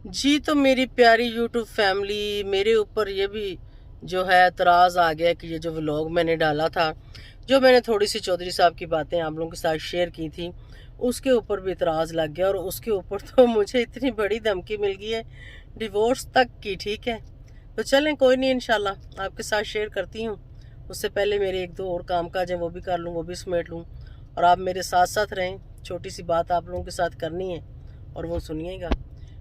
जी तो मेरी प्यारी यूट्यूब फैमिली, मेरे ऊपर ये भी जो है एतराज़ आ गया कि ये जो व्लॉग मैंने डाला था, जो मैंने थोड़ी सी चौधरी साहब की बातें आप लोगों के साथ शेयर की थी, उसके ऊपर भी एतराज़ लग गया। और उसके ऊपर तो मुझे इतनी बड़ी धमकी मिल गई है, डिवोर्स तक की। ठीक है, तो चलें कोई नहीं, इंशाल्लाह आपके साथ शेयर करती हूँ। उससे पहले मेरे एक दो और काम काज हैं, वो भी कर लूँ, वो भी समेट लूँ, और आप मेरे साथ साथ रहें। छोटी सी बात आप लोगों के साथ करनी है और वो सुनिएगा।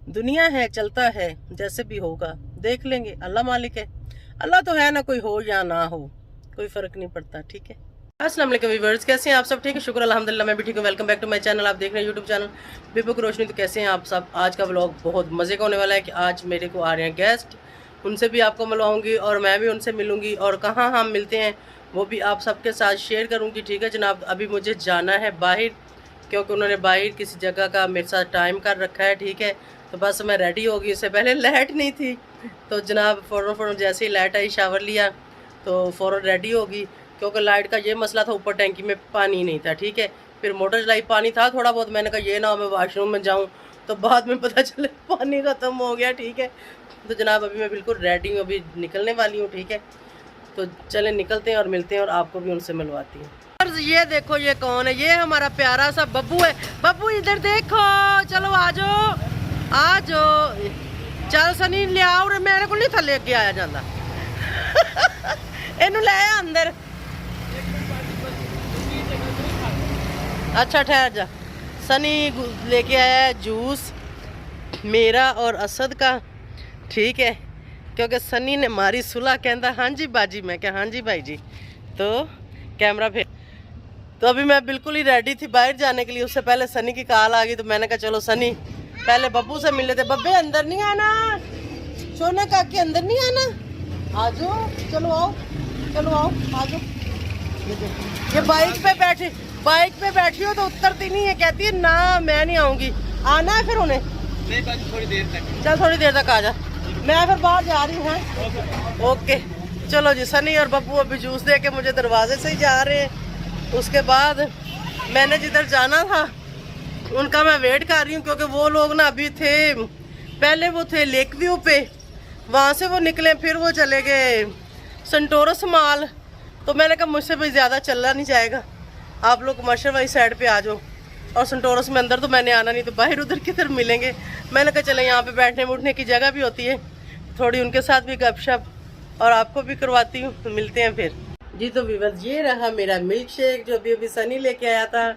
दुनिया है, चलता है, जैसे भी होगा देख लेंगे, अल्लाह मालिक है। अल्लाह तो है ना, कोई हो या ना हो कोई फ़र्क नहीं पड़ता। ठीक है, अस्सलाम वालेकुम व्यूअर्स, कैसे हैं आप सब? ठीक है, शुक्र अल्हम्दुलिल्लाह, मैं भी ठीक हूँ। Welcome back to my channel. आप देख रहे हैं यूट्यूब चैनल बेबुक रोशनी। तो कैसे हैं आप सब? आज का व्लॉग बहुत मज़े का होने वाला है कि आज मेरे को आ रहे हैं गेस्ट, उनसे भी आपको मिलवाऊंगी और मैं भी उनसे मिलूंगी, और कहाँ हम मिलते हैं वो भी आप सबके साथ शेयर करूँगी। ठीक है जनाब, अभी मुझे जाना है बाहर, क्योंकि उन्होंने बाहर किसी जगह का मेरे साथ टाइम कर रखा है। ठीक है, तो बस मैं रेडी होगी। उससे पहले लाइट नहीं थी, तो जनाब फ़ौरन जैसे ही लाइट आई शावर लिया तो फ़ौरन रेडी होगी, क्योंकि लाइट का ये मसला था, ऊपर टैंकी में पानी नहीं था। ठीक है, फिर मोटर चलाई, पानी था थोड़ा बहुत। मैंने कहा ये ना हो मैं वाशरूम में जाऊँ तो बाद में पता चले पानी ख़त्म हो गया। ठीक है, तो जनाब अभी मैं बिल्कुल रेडी हूँ, अभी निकलने वाली हूँ। ठीक है, तो चलें निकलते हैं और मिलते हैं और आपको भी उनसे मिलवाती हूँ। ये देखो ये कौन है, ये हमारा प्यारा सा बब्बू है। बब्बू इधर देखो, चलो आ जाओ आ जाओ, चल सनी ले आओ, मेरे को नहीं था लेके आया जाता इनू ले आ अंदर। अच्छा ठहर जा। सनी लेके आया है जूस मेरा और असद का। ठीक है, क्योंकि सनी ने मारी सुलह, कहता हाँ जी बाजी, मैं क्या हाँ जी भाई जी। तो कैमरा फिर, तो अभी मैं बिल्कुल ही रेडी थी बाहर जाने के लिए। उससे पहले सनी की कॉल आ गई, तो मैंने कहा चलो सनी पहले बब्बू से मिल लेते। बब्बे अंदर नहीं आना, सोना काके अंदर नहीं आना, आ जाओ, चलो आओ, चलो आओ, आ जाओ। ये बाइक पे बैठी हो तो उतरती नहीं है, कहती है ना मैं नहीं आऊंगी। आना है फिर उन्हें? नहीं, थोड़ी देर तक। चल थोड़ी देर तक आ जा, मैं फिर बाहर जा रही हूँ। ओके चलो जी। सनी और बब्बू अभी जूस दे के मुझे दरवाजे से ही जा रहे हैं। उसके बाद मैंने जिधर जाना था उनका मैं वेट कर रही हूँ, क्योंकि वो लोग ना अभी थे, पहले वो थे लेक व्यू पे, वहाँ से वो निकले, फिर वो चले गए संटोरस माल। तो मैंने कहा मुझसे भाई ज़्यादा चलना नहीं जाएगा, आप लोग कमर्शियल वाली साइड पे आ जाओ, और संटोरस में अंदर तो मैंने आना नहीं, तो बाहर उधर किधर मिलेंगे। मैंने कहा चले यहाँ पे बैठने उठने की जगह भी होती है, थोड़ी उनके साथ भी गपशप और आपको भी करवाती हूँ। तो मिलते हैं फिर जी। तो व्यूअर्स ये रहा मेरा मिल्क शेक जो अभी सनी लेके आया था।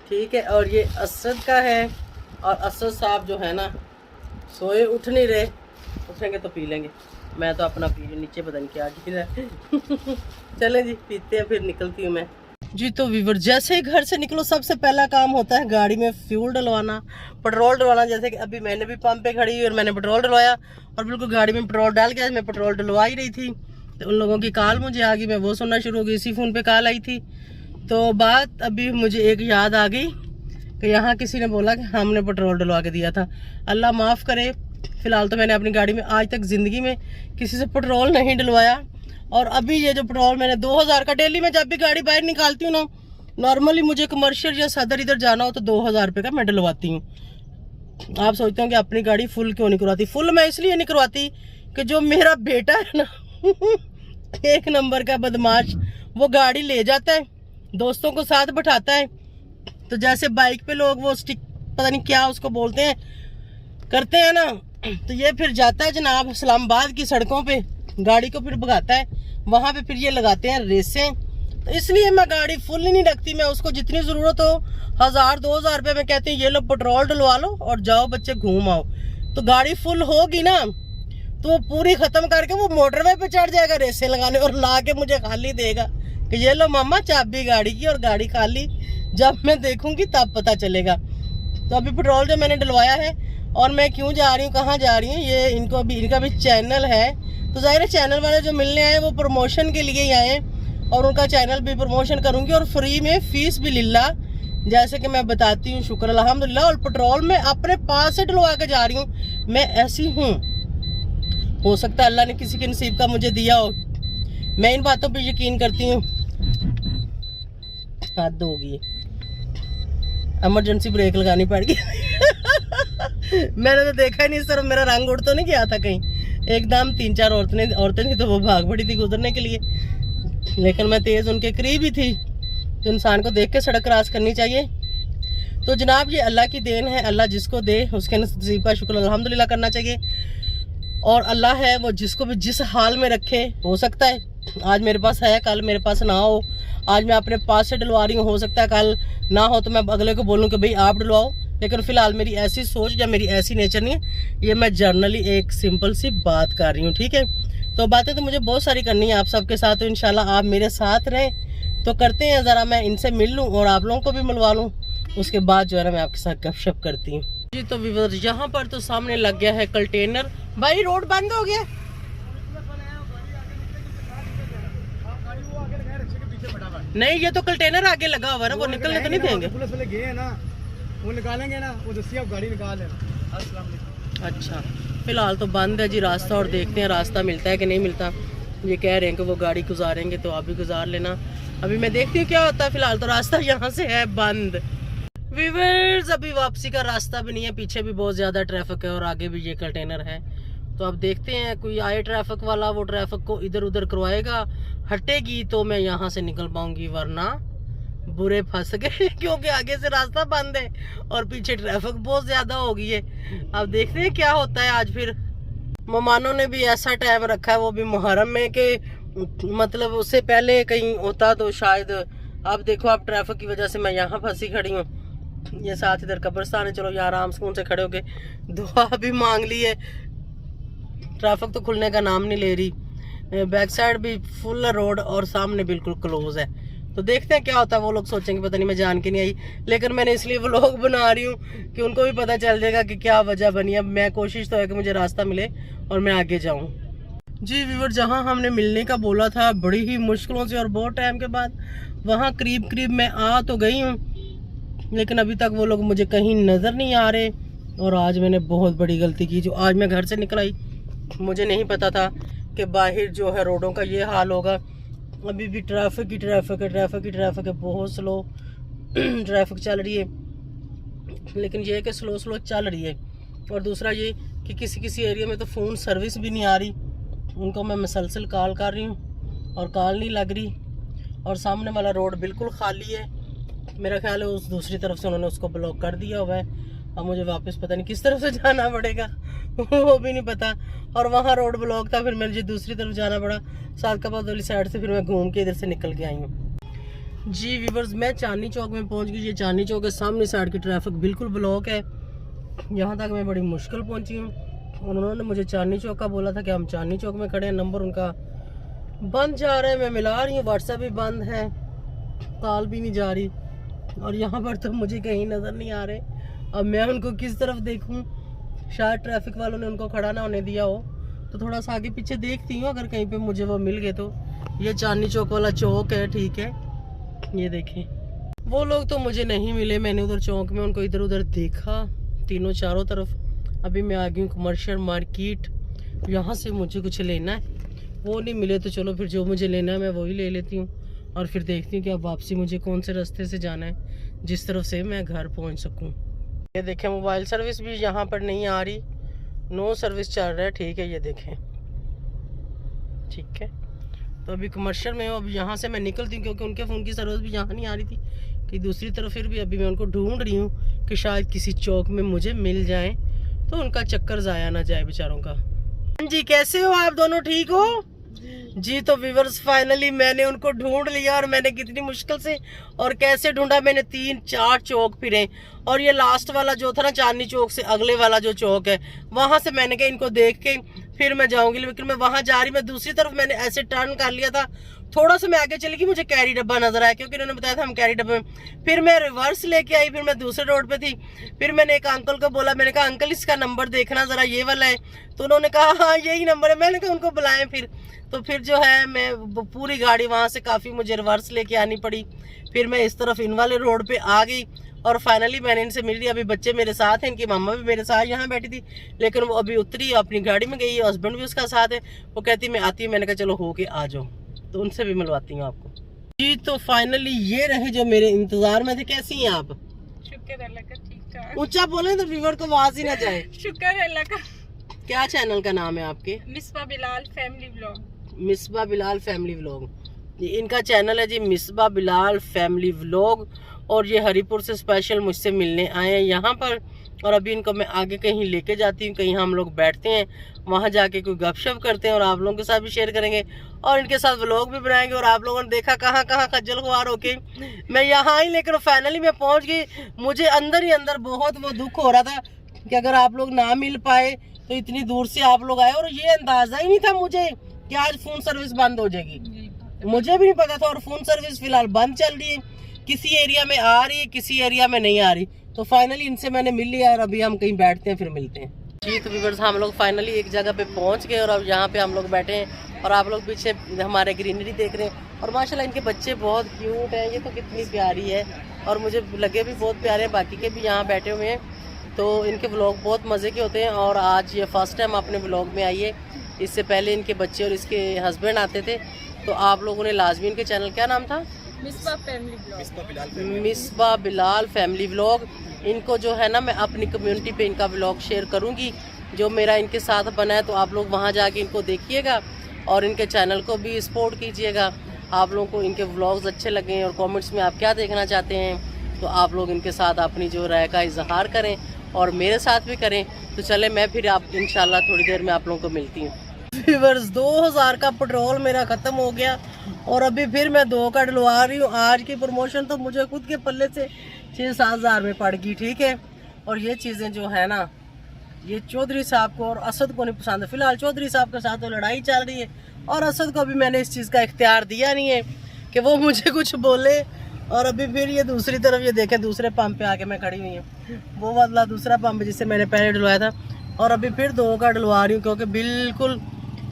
ठीक है, और ये असद का है, और असद साहब जो है ना सोए उठ नहीं रहे, उठेंगे तो पी लेंगे। मैं तो अपना पी, नीचे पता नहीं क्या गिर है चलें जी पीते हैं, फिर निकलती हूँ मैं जी। तो व्यूअर जैसे ही घर से निकलो सबसे पहला काम होता है गाड़ी में फ्यूल डलवाना, पेट्रोल डलवाना। जैसे कि अभी मैंने भी पंप पे खड़ी हुई और मैंने पेट्रोल डलवाया, और बिल्कुल गाड़ी में पेट्रोल डाल के मैं पेट्रोल डलवा ही रही थी, तो उन लोगों की कॉल मुझे आ गई, मैं वो सुनना शुरू हो गई। इसी फ़ोन पे कॉल आई थी, तो बात अभी मुझे एक याद आ गई कि यहाँ किसी ने बोला कि हमने पेट्रोल डलवा के दिया था। अल्लाह माफ़ करे, फ़िलहाल तो मैंने अपनी गाड़ी में आज तक ज़िंदगी में किसी से पेट्रोल नहीं डलवाया। और अभी ये जो पेट्रोल मैंने 2000 का, डेली में जब भी गाड़ी बाहर निकालती हूँ ना, नॉर्मली मुझे कमर्शियल या सदर इधर जाना हो तो 2000 रुपये का मैं डलवाती हूँ। आप सोचते हो कि अपनी गाड़ी फुल क्यों नहीं करवाती? फुल मैं इसलिए नहीं करवाती कि जो मेरा बेटा है ना एक नंबर का बदमाश, वो गाड़ी ले जाता है, दोस्तों को साथ बैठाता है, तो जैसे बाइक पे लोग वो स्टिक पता नहीं क्या उसको बोलते हैं करते हैं ना, तो ये फिर जाता है जनाब इस्लामाबाद की सड़कों पे, गाड़ी को फिर भगाता है, वहाँ पे फिर ये लगाते हैं रेसें। तो इसलिए मैं गाड़ी फुल ही नहीं रखती, मैं उसको जितनी ज़रूरत हो 1000-2000 रुपये में कहती हूँ ये लो पेट्रोल डलवा लो और जाओ बच्चे घूम आओ। तो गाड़ी फुल होगी ना तो वो पूरी ख़त्म करके वो मोटरवे पे चढ़ जाएगा रेसें लगाने, और ला के मुझे खाली देगा कि ये लो मामा चाबी गाड़ी की, और गाड़ी खाली। जब मैं देखूंगी तब पता चलेगा। तो अभी पेट्रोल जो मैंने डलवाया है, और मैं क्यों जा रही हूँ, कहाँ जा रही हूँ, ये इनको भी, इनका भी चैनल है, तो ज़ाहिर है चैनल वाले जो मिलने आए वो प्रमोशन के लिए ही आए, और उनका चैनल भी प्रमोशन करूँगी, और फ्री में फ़ीस भी लिल्ला, जैसे कि मैं बताती हूँ, शुक्र अल्हम्दुलिल्लाह। और पेट्रोल में अपने पास से डलवा के जा रही हूँ, मैं ऐसी हूँ। हो सकता है अल्लाह ने किसी के नसीब का मुझे दिया हो, मैं इन बातों पे यकीन करती हूँ। हद होगी, इमरजेंसी ब्रेक लगानी पड़ गई मैंने तो देखा ही नहीं, सर मेरा रंग उड़ तो नहीं गया था कहीं। एकदम 3-4 औरतें थी तो वो भाग पड़ी थी गुजरने के लिए, लेकिन मैं तेज उनके करीब ही थी। तो इंसान को देख के सड़क क्रॉस करनी चाहिए। तो जनाब ये अल्लाह की देन है, अल्लाह जिसको दे उसके नसीब का शुक्र अल्हम्दुलिल्लाह करना चाहिए। और अल्लाह है वो जिसको भी जिस हाल में रखे। हो सकता है आज मेरे पास है, कल मेरे पास ना हो। आज मैं अपने पास से डलवा रही हूँ, हो सकता है कल ना हो तो मैं अगले को बोलूँ कि भाई आप डलवाओ। लेकिन फिलहाल मेरी ऐसी सोच या मेरी ऐसी नेचर नहीं है, ये मैं जर्नली एक सिंपल सी बात कर रही हूँ, ठीक है। तो बातें तो मुझे बहुत सारी करनी है आप सबके साथ, तो इंशाल्लाह आप मेरे साथ रहें तो करते हैं। ज़रा मैं इनसे मिल लूँ और आप लोगों को भी मिलवा लूँ, उसके बाद जो है ना मैं आपके साथ गपशप करती हूँ जी। तो व्यूअर्स यहाँ पर तो सामने लग गया है कंटेनर। भाई रोड बंद हो गया। नहीं ये तो कंटेनर आगे लगा हुआ है ना, वो निकलने तो नहीं देंगे। पुलिस वाले गए हैं ना, वो निकालेंगे ना, वो दस्ती आप गाड़ी निकाल लेना। अस्सलाम वालेकुम। अच्छा फिलहाल तो बंद है जी रास्ता, और देखते हैं रास्ता मिलता है कि नहीं मिलता। ये कह रहे हैं कि वो गाड़ी गुजारेंगे तो आप भी गुजार लेना। अभी मैं देखती हूँ क्या होता है। फिलहाल तो रास्ता यहाँ से है बंद। व्यूअर्स अभी वापसी का रास्ता भी नहीं है, पीछे भी बहुत ज्यादा ट्रैफिक है और आगे भी ये कंटेनर है। तो अब देखते हैं कोई आए ट्रैफिक वाला, वो ट्रैफिक को इधर उधर करवाएगा, हटेगी तो मैं यहाँ से निकल पाऊंगी, वरना बुरे फंस गए क्योंकि आगे से रास्ता बंद है और पीछे ट्रैफिक बहुत ज्यादा हो गई है। अब देखते हैं क्या होता है आज। फिर मेहमानों ने भी ऐसा टाइम रखा है, वो भी मुहर्रम में, कि मतलब उससे पहले कहीं होता तो शायद। अब देखो अब ट्रैफिक की वजह से मैं यहाँ फंसी खड़ी हूँ। ये साथ इधर कब्रिस्तान है, चलो यहाँ आराम सुकून से खड़े होके दुआ भी मांग ली है। ट्रैफिक तो खुलने का नाम नहीं ले रही, बैक साइड भी फुल रोड और सामने बिल्कुल क्लोज है। तो देखते हैं क्या होता है। वो लोग सोचेंगे पता नहीं मैं जान के नहीं आई, लेकिन मैंने इसलिए व्लॉग बना रही हूँ कि उनको भी पता चल जाएगा कि क्या वजह बनी। अब मैं कोशिश तो है कि मुझे रास्ता मिले और मैं आगे जाऊँ जी। व्यूअर जहाँ हमने मिलने का बोला था बड़ी ही मुश्किलों से और बहुत टाइम के बाद, वहाँ करीब मैं आ तो गई हूँ, लेकिन अभी तक वो लोग मुझे कहीं नज़र नहीं आ रहे। और आज मैंने बहुत बड़ी गलती की। जो आज मैं घर से निकल आई, मुझे नहीं पता था कि बाहर जो है रोडों का ये हाल होगा। अभी भी ट्रैफिक है, बहुत स्लो ट्रैफिक चल रही है। लेकिन ये है कि स्लो चल रही है। और दूसरा ये कि किसी एरिया में तो फ़ोन सर्विस भी नहीं आ रही, उनको मैं मुसलसल कॉल कर रही हूँ और कॉल नहीं लग रही। और सामने वाला रोड बिल्कुल खाली है, मेरा ख्याल है उस दूसरी तरफ से उन्होंने उसको ब्लॉक कर दिया हुआ है। अब मुझे वापस पता नहीं किस तरफ से जाना पड़ेगा वो भी नहीं पता। और वहाँ रोड ब्लॉक था, फिर मुझे दूसरी तरफ जाना पड़ा, सादकाबाद वाली साइड से। फिर मैं घूम के इधर से निकल के आई हूँ जी। व्यूअर्स मैं चांदनी चौक में पहुँच गई। ये चांदनी चौक के सामने साइड की ट्रैफिक बिल्कुल ब्लॉक है। यहाँ तक मैं बड़ी मुश्किल पहुँची हूँ। उन्होंने मुझे चांदनी चौक का बोला था कि हम चांदनी चौक में खड़े हैं। नंबर उनका बंद जा रहा है, मैं मिला रही हूँ, व्हाट्सएप भी बंद है, कॉल भी नहीं जा रही। और यहाँ पर तो मुझे कहीं नज़र नहीं आ रहे। अब मैं उनको किस तरफ देखूं? शायद ट्रैफिक वालों ने उनको खड़ा ना होने दिया हो, तो थोड़ा सा आगे पीछे देखती हूँ, अगर कहीं पे मुझे वो मिल गए तो। ये चांदनी चौक वाला चौक है, ठीक है। ये देखें वो लोग तो मुझे नहीं मिले। मैंने उधर चौक में उनको इधर उधर देखा, तीनों चारों तरफ। अभी मैं आ गई हूँ कमर्शियल मार्केट, यहाँ से मुझे कुछ लेना है, वो नहीं मिले तो चलो फिर जो मुझे लेना है मैं वही ले लेती हूँ। और फिर देखती हूँ कि अब वापसी मुझे कौन से रास्ते से जाना है जिस तरफ से मैं घर पहुँच सकूँ। ये देखें मोबाइल सर्विस भी यहाँ पर नहीं आ रही, नो सर्विस चल रहा है, ठीक है। ये देखें, ठीक है। तो अभी कमर्शियल में हूँ, अब यहाँ से मैं निकलती हूँ क्योंकि उनके फ़ोन की सर्विस भी यहाँ नहीं आ रही थी कि दूसरी तरफ। फिर भी अभी मैं उनको ढूंढ रही हूँ कि शायद किसी चौक में मुझे मिल जाए तो उनका चक्कर ज़ाया ना जाए बेचारों का। जी कैसे हो आप दोनों, ठीक हो जी? तो व्यूअर्स फाइनली मैंने उनको ढूंढ लिया, और मैंने कितनी मुश्किल से और कैसे ढूंढा, मैंने 3-4 चौक फिरे। और ये लास्ट वाला जो था ना चांदनी चौक से अगले वाला जो चौक है, वहां से मैंने कहा इनको देख के फिर मैं जाऊंगी। लेकिन मैं वहां जा रही, मैं दूसरी तरफ मैंने ऐसे टर्न कर लिया था, थोड़ा सा मैं आगे चली गई, मुझे कैरी डब्बा नजर आया क्योंकि इन्होंने बताया था हम कैरी डब्बे में। फिर मैं रिवर्स लेके आई, फिर मैं दूसरे रोड पे थी। फिर मैंने एक अंकल को बोला, मैंने कहा अंकल इसका नंबर देखना जरा, ये वाला है। तो उन्होंने कहा हाँ यही नंबर है। मैंने कहा उनको बुलाएं। फिर जो है मैं पूरी गाड़ी वहां से काफी मुझे रिवर्स लेके आनी पड़ी। फिर मैं इस तरफ इन वाले रोड पे आ गई और फाइनली मैंने इनसे मिल लिया। अभी बच्चे मेरे साथ हैं, इनकी मम्मा भी मेरे साथ यहाँ बैठी थी, लेकिन वो अभी उतरी अपनी गाड़ी में गई, हस्बैंड भी उसका साथ है। वो कहती मैं आती हूँ, मैंने कहा चलो हो के आ जाओ, तो उनसे भी मिलवाती हूँ आपको जी। तो फाइनली ये रहे जो मेरे इंतजार में थे। कैसी हैं आप? शुक्र अल्लाह का, ठीक ठाक। नमस्कार। ऊंचा बोले तो व्यूअर को आवाज ही ना जाए। शुक्र है अल्लाह का। क्या चैनल का नाम है आपके? Misbah Bilal family vlog. Misbah Bilal family vlog, इनका चैनल है जी, मिसबा बिलाल फैमिली व्लॉग। और ये हरिपुर से स्पेशल मुझसे मिलने आए हैं यहाँ पर। और अभी इनको मैं आगे कहीं लेके जाती हूँ, कहीं हम लोग बैठते हैं, वहाँ जाके कोई गपशप करते हैं और आप लोगों के साथ भी शेयर करेंगे और इनके साथ व्लॉग भी बनाएंगे। और आप लोगों ने देखा कहाँ कहाँ खज्जल खुआर होके मैं यहाँ आई, लेकिन फाइनली मैं पहुँच गई। मुझे अंदर ही अंदर बहुत वो दुख हो रहा था कि अगर आप लोग ना मिल पाए तो इतनी दूर से आप लोग आए। और ये अंदाजा ही नहीं था मुझे कि आज फोन सर्विस बंद हो जाएगी, मुझे भी नहीं पता था। और फोन सर्विस फिलहाल बंद चल रही है, किसी एरिया में आ रही है, किसी एरिया में नहीं आ रही। तो फाइनली इनसे मैंने मिल लिया और अभी हम कहीं बैठते हैं, फिर मिलते हैं जी। तो व्यूअर्स, हम लोग फाइनली एक जगह पे पहुंच गए और अब यहाँ पे हम लोग बैठे हैं और आप लोग पीछे हमारे ग्रीनरी देख रहे हैं। और माशाल्लाह इनके बच्चे बहुत क्यूट हैं, ये तो कितनी प्यारी है और मुझे लगे भी बहुत प्यारे हैं। बाकी के भी यहाँ बैठे हुए हैं, तो इनके व्लॉग बहुत मज़े के होते हैं। और आज ये फर्स्ट टाइम अपने व्लॉग में आई है, इससे पहले इनके बच्चे और इसके हस्बैंड आते थे। तो आप लोगों ने लाजमी इनके चैनल, क्या नाम था? Misbah family vlog. Misbah Bilal family vlog. इनको जो है ना, मैं अपनी कम्युनिटी पे इनका व्लॉग शेयर करूंगी जो मेरा इनके साथ बना है। तो आप लोग वहां जाके इनको देखिएगा और इनके चैनल को भी सपोर्ट कीजिएगा। आप लोगों को इनके व्लॉग्स अच्छे लगे और कमेंट्स में आप क्या देखना चाहते हैं तो आप लोग इनके साथ अपनी जो राय का इजहार करें और मेरे साथ भी करें। तो चले, मैं फिर आप इंशाल्लाह थोड़ी देर में आप लोगों को मिलती हूँ। व्यूअर्स, 2000 का पेट्रोल मेरा ख़त्म हो गया और अभी फिर मैं 2 का डलवा रही हूँ। आज की प्रमोशन तो मुझे खुद के पल्ले से 6-7 हज़ार में पड़ गई, ठीक है। और ये चीज़ें जो है ना, ये चौधरी साहब को और असद को नहीं पसंद है। फिलहाल चौधरी साहब के साथ तो लड़ाई चल रही है और असद को भी मैंने इस चीज़ का इख्तियार दिया नहीं है कि वो मुझे कुछ बोले। और अभी फिर ये दूसरी तरफ, ये देखें, दूसरे पंप पे आके मैं खड़ी हुई हूँ। वो वाला दूसरा पंप जिससे मैंने पहले डलवाया था और अभी फिर 2 का डलवा रही हूँ क्योंकि बिल्कुल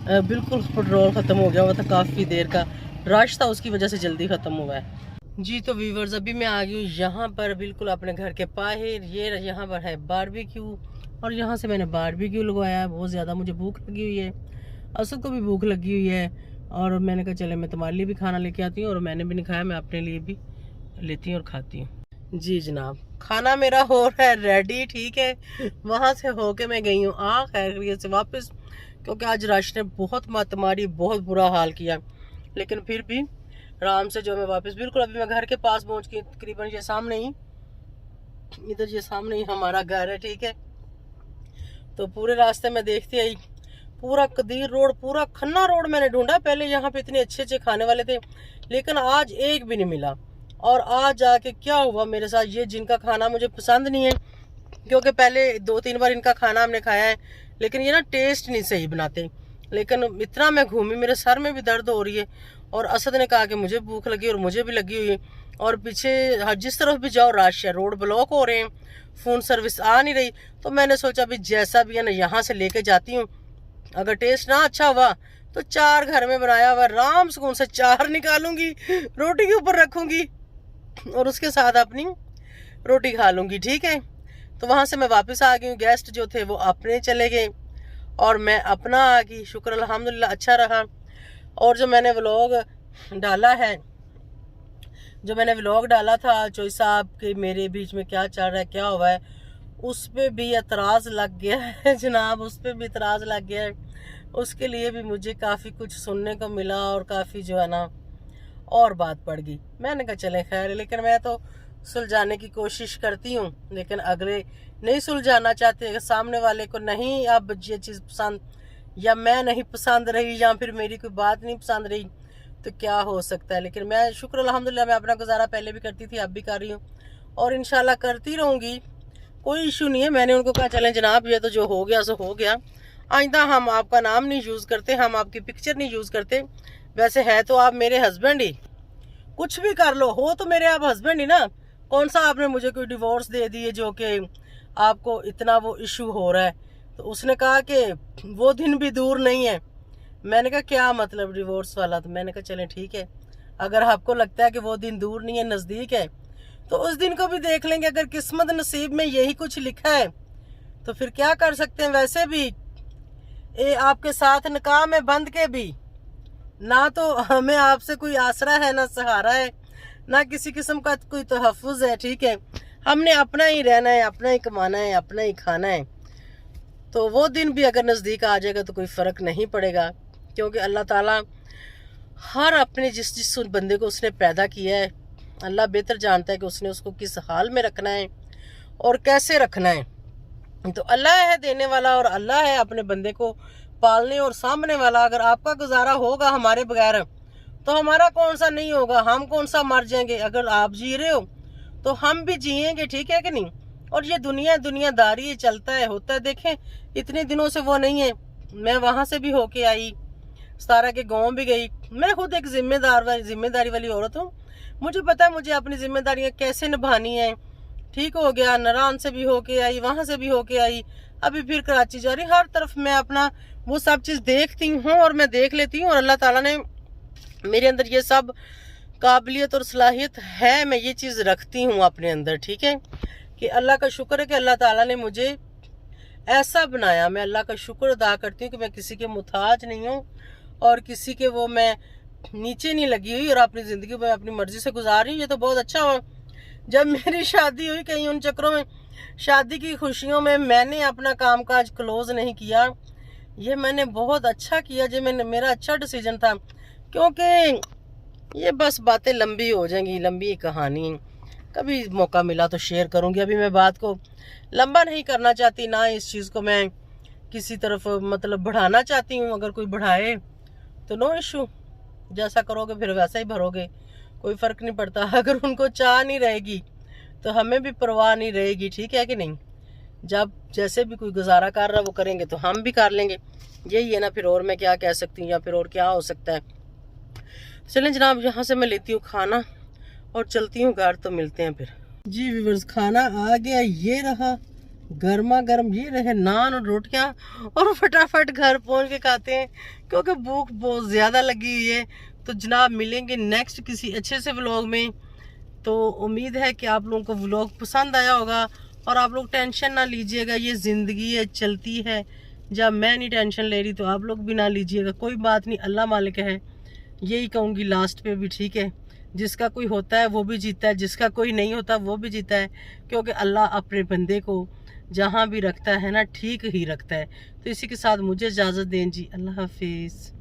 पेट्रोल ख़त्म हो गया हुआ था। काफ़ी देर का रश था, उसकी वजह से जल्दी ख़त्म हुआ है जी। तो व्यूअर्स, अभी मैं आ गई हूँ यहाँ पर बिल्कुल अपने घर के बाहर। ये यहाँ पर है बारबेक्यू और यहाँ से मैंने बारबेक्यू लगवाया है। बहुत ज़्यादा मुझे भूख लगी हुई है, असद को भी भूख लगी हुई है और मैंने कहा चले मैं तुम्हारे लिए भी खाना लेके आती हूँ। और मैंने भी नहीं खाया, मैं अपने लिए भी लेती हूँ और खाती हूँ जी। जनाब, खाना मेरा हो रहा है रेडी, ठीक है। वहाँ से होके मैं गई हूँ खैरियत से वापस, क्योंकि आज रश ने बहुत मत मारी, बहुत बुरा हाल किया। लेकिन फिर भी आराम से जो मैं वापस, बिल्कुल अभी मैं घर के पास पहुँच गई। तकरीबन ये सामने ही, इधर ये सामने ही हमारा घर है, ठीक है। तो पूरे रास्ते में देखते आई, पूरा कदीर रोड, पूरा खन्ना रोड मैंने ढूंढा। पहले यहाँ पे इतने अच्छे खाने वाले थे, लेकिन आज एक भी नहीं मिला। और आज जाके क्या हुआ मेरे साथ, ये जिनका खाना मुझे पसंद नहीं है, क्योंकि पहले 2-3 बार इनका खाना हमने खाया है, लेकिन ये ना टेस्ट नहीं सही बनाते। लेकिन इतना मैं घूमी, मेरे सर में भी दर्द हो रही है। और असद ने कहा कि मुझे भूख लगी और मुझे भी लगी हुई है। और पीछे जिस तरफ भी जाओ रश है, रोड ब्लॉक हो रहे हैं, फ़ोन सर्विस आ नहीं रही। तो मैंने सोचा भी जैसा भी है ना, यहाँ से लेके जाती हूँ। अगर टेस्ट ना अच्छा हुआ तो 4 घर में बनाया हुआ राम सुकून से 4 निकालूंगी, रोटी के ऊपर रखूंगी और उसके साथ अपनी रोटी खा लूंगी, ठीक है। तो वहाँ से मैं वापस आ गई हूँ। गेस्ट जो थे वो अपने चले गए और मैं अपना आ गई। शुक्र अल्हम्दुलिल्लाह अच्छा रहा। और जो मैंने व्लॉग डाला था चोई साहब के मेरे बीच में क्या चल रहा है, क्या हुआ है, उस पर भी एतराज़ लग गया है जनाब, उस पर भी एतराज़ लग गया है। उसके लिए भी मुझे काफ़ी कुछ सुनने को मिला और काफ़ी जो है ना और बात पड़ गई। मैंने कहा चले खैर, लेकिन मैं तो सुलझाने की कोशिश करती हूँ, लेकिन अगले नहीं सुलझाना चाहते। अगर सामने वाले को नहीं अब ये चीज़ पसंद, या मैं नहीं पसंद रही, या फिर मेरी कोई बात नहीं पसंद रही, तो क्या हो सकता है। लेकिन मैं शुक्र अल्हम्दुलिल्लाह, मैं अपना गुजारा पहले भी करती थी, अब भी कर रही हूँ और इंशाल्लाह करती रहूँगी। कोई इशू नहीं है। मैंने उनको कहा चलें जनाब, ये तो जो हो गया सो हो गया, आइंदा हम आपका नाम नहीं यूज़ करते, हम आपकी पिक्चर नहीं यूज़ करते। वैसे है तो आप मेरे हस्बैंड ही, कुछ भी कर लो, हो तो मेरे आप हस्बैंड ही ना। कौन सा आपने मुझे कोई डिवोर्स दे दिए जो कि आपको इतना वो इशू हो रहा है। तो उसने कहा कि वो दिन भी दूर नहीं है। मैंने कहा क्या मतलब डिवोर्स वाला। तो मैंने कहा चलें ठीक है, अगर आपको लगता है कि वो दिन दूर नहीं है, नज़दीक है, तो उस दिन को भी देख लेंगे। अगर किस्मत नसीब में यही कुछ लिखा है तो फिर क्या कर सकते हैं। वैसे भी ये आपके साथ निकाह में बंद के भी ना तो हमें आपसे कोई आसरा है, ना सहारा है, ना किसी किस्म का कोई तहफ़्फ़ुज़ है, ठीक है। हमने अपना ही रहना है, अपना ही कमाना है, अपना ही खाना है। तो वो दिन भी अगर नज़दीक आ जाएगा तो कोई फ़र्क नहीं पड़ेगा, क्योंकि अल्लाह ताला हर अपने जिस जिस बंदे को उसने पैदा किया है, अल्लाह बेहतर जानता है कि उसने उसको किस हाल में रखना है और कैसे रखना है। तो अल्लाह है देने वाला और अल्लाह है अपने बंदे को पालने और सामने वाला। अगर आपका गुजारा होगा हमारे बगैर तो हमारा कौन सा नहीं होगा, हम कौन सा मर जाएंगे। अगर आप जी रहे हो तो हम भी जिएंगे, ठीक है कि नहीं। और ये दुनियादारी ये चलता है, होता है। देखें इतने दिनों से वो नहीं है, मैं वहाँ से भी होके आई, सतारा के गाँव भी गई। मैं खुद एक जिम्मेदारी वाली औरत हूँ, मुझे पता है मुझे अपनी जिम्मेदारियाँ कैसे निभानी है। ठीक हो गया, नारायण से भी होके आई, वहाँ से भी होके आई, अभी फिर कराची जा रही। हर तरफ मैं अपना वो सब चीज़ देखती हूँ और मैं देख लेती हूँ। और अल्लाह ताला ने मेरे अंदर ये सब काबिलियत और सलाहियत है, मैं ये चीज़ रखती हूँ अपने अंदर, ठीक है। कि अल्लाह का शुक्र है कि अल्लाह ताला ने मुझे ऐसा बनाया। मैं अल्लाह का शुक्र अदा करती हूँ कि मैं किसी के मुताज नहीं हूँ और किसी के वो मैं नीचे नहीं लगी हुई और अपनी ज़िंदगी में अपनी मर्जी से गुजार रही हूँ। ये तो बहुत अच्छा हुआ। जब मेरी शादी हुई कहीं उन चक्करों में, शादी की खुशियों में मैंने अपना कामकाज क्लोज नहीं किया। ये मैंने बहुत अच्छा किया, जो मेरा अच्छा डिसीजन था, क्योंकि ये बस बातें लंबी हो जाएंगी, लंबी कहानी। कभी मौका मिला तो शेयर करूँगी। अभी मैं बात को लंबा नहीं करना चाहती, ना इस चीज़ को मैं किसी तरफ मतलब बढ़ाना चाहती हूँ। अगर कोई बढ़ाए तो नो इशू, जैसा करोगे फिर वैसा ही भरोगे, कोई फ़र्क नहीं पड़ता। अगर उनको चाह नहीं रहेगी तो हमें भी परवाह नहीं रहेगी, ठीक है कि नहीं। जब जैसे भी कोई गुजारा कर रहा है वो करेंगे तो हम भी कर लेंगे, यही है ना। फिर और मैं क्या कह सकती हूँ, या फिर और क्या हो सकता है। चलें जनाब, यहाँ से मैं लेती हूँ खाना और चलती हूँ घर, तो मिलते हैं फिर। जी व्यूअर्स, खाना आ गया, ये रहा गर्मा गर्म, ये रहे नान और रोटियाँ, और फटाफट घर पहुँच के खाते हैं क्योंकि भूख बहुत ज़्यादा लगी हुई है। तो जनाब मिलेंगे नेक्स्ट किसी अच्छे से व्लॉग में। तो उम्मीद है कि आप लोगों को व्लॉग पसंद आया होगा और आप लोग टेंशन ना लीजिएगा, ये ज़िंदगी है, चलती है। जब मैं नहीं टेंशन ले रही तो आप लोग भी ना लीजिएगा, कोई बात नहीं, अल्लाह मालिक है, यही कहूँगी लास्ट पे भी, ठीक है। जिसका कोई होता है वो भी जीता है, जिसका कोई नहीं होता वो भी जीता है, क्योंकि अल्लाह अपने बंदे को जहाँ भी रखता है ना ठीक ही रखता है। तो इसी के साथ मुझे इजाज़त दें जी, अल्लाह हाफिज़।